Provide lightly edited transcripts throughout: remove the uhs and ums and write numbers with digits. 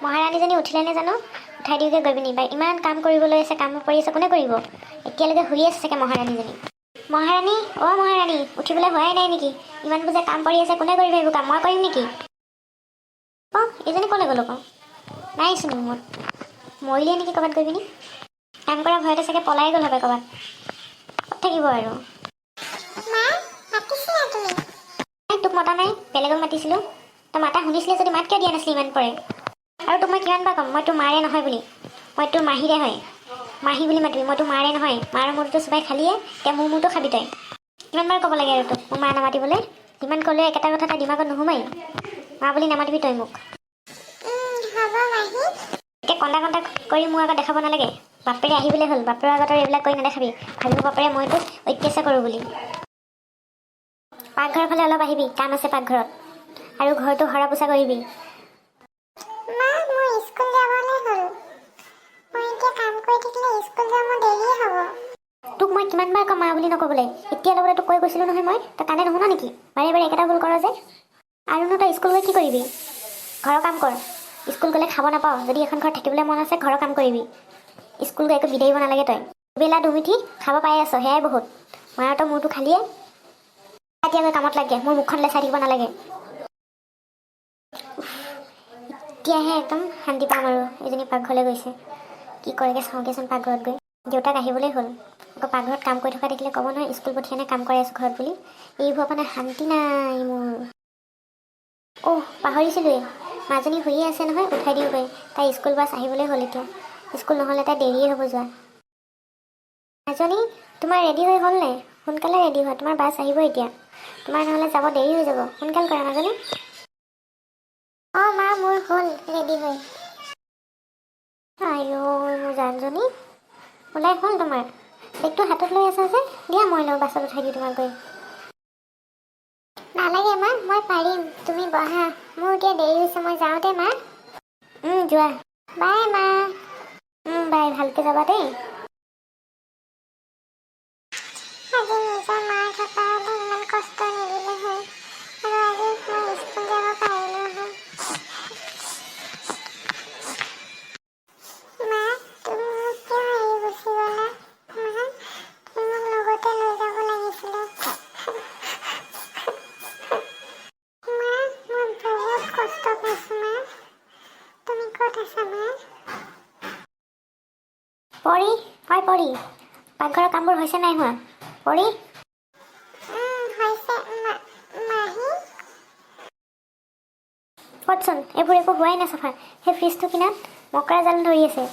মহাৰাণীজনী উঠিলেনে জানো? উঠাই দিওঁগৈ গৈ পিনি। ইমান কাম কৰিবলৈ আছে, কাম কৰি আছে, কোনে কৰিব? এতিয়ালৈকে শুই আছে চাগে মহাৰাণীজনী। মহাৰাণী, অ' মহাৰাণী, উঠিবলৈ হোৱাই নাই নেকি? ইমানবোৰ যে কাম কৰি আছে, কোনে কৰিব এইবোৰ কাম? মই কৰিম নেকি? অঁ, এইজনী ক'লৈ গ'ল আকৌ? নাইচোন ৰুমত। মৰিলে নেকি ক'ৰবাত গৈ পিনি? কাম কৰা ভয়তে চাগে পলাই গ'ল হবে ক'ৰবাত। ক'ত থাকিব আৰু? তোক মতা নাই, বেলেগক মাতিছিলোঁ। তই মাতা শুনিছিলে যদি মাত কিয় দিয়া নাছিলি ইমান পৰে? আৰু তোক মই কিমান বাৰ ক'ম মই তোৰ মাৰে নহয় বুলি? মই তোৰ মাহীৰে হয়। মাহী বুলি মাতিবি, মই তোৰ মাৰে নহয়। মাৰ মূৰটো চুবাই খালিয়ে, এতিয়া মোৰ মূৰটো খাবি তই। কিমানবাৰ ক'ব লাগে আৰু তোক মোৰ মা নামাতিবলৈ? যিমান ক'লেও একেটা কথা তাই দিমাগত নোসোমাই। মা বুলি নামাতিবি তই মোক। এতিয়া কন্দা কন্দা কৰি মোৰ আগত দেখাব নালাগে। বাপেৰে আহিবলৈ হ'ল, বাপেৰৰ আগত আৰু এইবিলাক কৰি নেদেখাবি। ভাবিব বাপেৰে মই তোক অত্যাচাৰ কৰোঁ বুলি। পাকঘৰৰ ফালে অলপ আহিবি, কাম আছে পাকঘৰত। আৰু ঘৰটো সৰা পোছা কৰিবি। তোক মই কিমানবাৰ ক'ম মা বুলি নক'বলৈ? এতিয়া লগতে তোক কৈ গৈছিলোঁ নহয় মই। তই কাণে নুশুন নেকি? বাৰে বাৰে একেটা ভুল কৰ যে। আৰুনো তই স্কুল গৈ কি কৰিবি? ঘৰৰ কাম কৰ। স্কুল গ'লে খাব নাপাওঁ। যদি এখন ঘৰত থাকিবলৈ মন আছে ঘৰৰ কাম কৰিবি। স্কুল গৈ একো বিদাৰিব নালাগে তই। দুবেলা দুমুঠি খাব পাই আছ, সেয়াই বহুত। মাৰ তই মূৰটো খালিয়ে। এতিয়া গৈ কামত লাগে, মোৰ মুখখনলৈ চাই থাকিব নালাগে। এতিয়াহে একদম শান্তি পাম আৰু। এজনী পাকঘৰলৈ গৈছে, কি কৰেগৈ চাওঁগৈচোন পাকঘৰত গৈ। দেউতাক আহিবলৈ হ'ল। আকৌ পাকঘৰত কাম কৰি থকা দেখিলে ক'ব নহয় স্কুল পঠিয়াই নাই কাম কৰি আছোঁ ঘৰত বুলি। এইবোৰ মানে শান্তি নাই মোৰ। অহ, পাহৰিছিলোঁৱেই। মাজনী শুইয়ে আছে নহয়, উঠাই দিওঁগৈ। তাই স্কুল বাছ আহিবলৈ হ'ল এতিয়া। স্কুল নহ'লে তাই দেৰিয়ে হ'ব যোৱা। মাজনী, তোমাৰ ৰেডি হৈ হ'ল নাই? সোনকালে ৰেডি হোৱা, তোমাৰ বাছ আহিব এতিয়া। তোমাৰ নহ'লে যাব দেৰি হৈ যাব। সোনকাল কৰা মাজনী। অঁ মা, মোৰ হ'ল ৰেডি হৈ। আইঅ' মোৰ জানজনী, ওলাই হ'ল তোমাৰ? বেগটো হাতত লৈ আছা যে? দিয়া মই লওঁ, বাছত উঠাই দিওঁ তোমাক গৈ। নালাগে মা, মই পাৰিম। তুমি বহা, মোৰ এতিয়া দেৰি হৈছে, মই যাওঁ দে মা। যোৱা। বাই মা। বাই, ভালকৈ যাবা দেই। আজি নিজৰ মাৰ থকা হ'লে ইমান কষ্ট নিদিলে হয়, আৰু আজি মই স্কুল যাব পাৰিলো হয়। মা, তুমি মোক কিয় এৰি গুচি গ'লা? মা, তুমি মোক লগতে লৈ যাব লাগিছিলে। মা, মই বহুত কষ্ট পাইছোঁ মা। তুমি ক'ত আছা মা? পৰি, হয় পৰি, পাকঘৰৰ কামবোৰ হৈছে নাই হোৱা? পৰি? ক'তচোন, এইবোৰ একো হোৱাই নাই চাফা। সেই ফ্ৰিজটো কিনাত মকৰা জাল ধৰি আছে।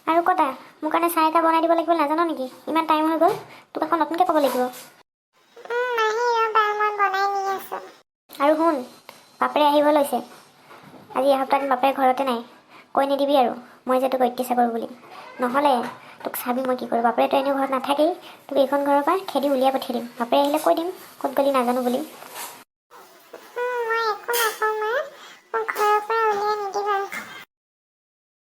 আৰু ক'তা, মোৰ কাৰণে চাহ এটা বনাই দিব লাগিব, নাজানো নেকি? ইমান টাইম হৈ গ'ল, তোক আকৌ নতুনকৈ ক'ব লাগিব। আৰু শুন, বাপেৰে আহিব লৈছে। আজি এসপ্তাহ দিন বাপেৰে ঘৰতে নাই। কৈ নিদিবি আৰু মই যে তোক অত্যাচাৰ কৰোঁ বুলি। নহ'লে তোক চাবি মই কি কৰোঁ। বাপেৰেতো এনেও ঘৰত নাথাকেই, তোক এইখন ঘৰৰ পৰা খেদি উলিয়াই পঠিয়াই দিম। বাপেৰে আহিলে কৈ দিম ক'ত গ'লি নাজানো বুলি।